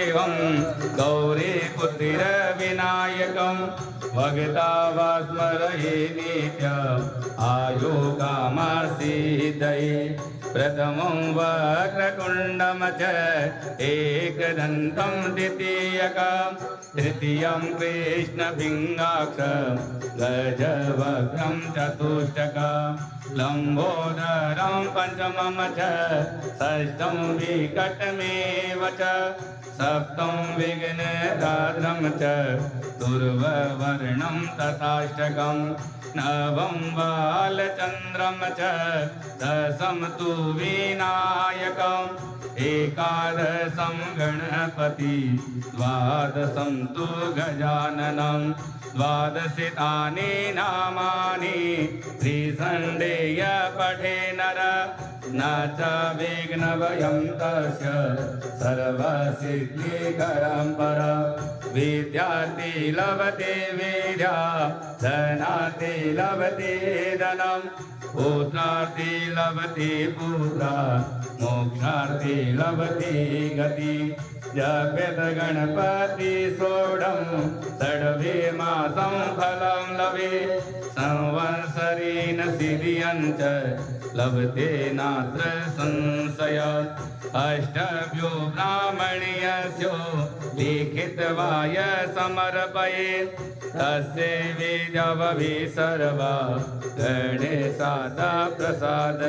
देवं गौरीपुत्रिरविनायकं भगता स्मरये नित्यम् आयुकामासीदये प्रथमं वक्रतुण्डं च एकदन्तं द्वितीयकं तृतीयं कृष्णपिङ्गाक्षं गजवक्त्रं चतुष्टकं लम्बोदरं पञ्चमं च षष्ठं विकटमेव च सप्तं विघ्नरात्रं च दुर्वर्णं तथाष्टकं नवं बालचन्द्रं च दशं तु विनायकम् एकादशं गणपति द्वादशं तु गजाननं द्वादशितानि नामानि त्रिसण्डेय पठे नर न च विघ्नभयं तस्य सर्वसिद्धिकरं पर विद्यार्थी लभते विद्या धनार्थी लभते धनं पुत्रार्थी लभते पुत्रा मोक्षार्थी लभते गति जपेत गणपति सोढं षड्वे मासं फलं लभे संवत्सरेण सिद्धिं च लभते नात्र संशय अष्टभ्यो ब्राह्मणीयस्यो लिखित्वाय समर्पयेत् तस्य विद्यावभि सर्वा गणेशात् प्रसाद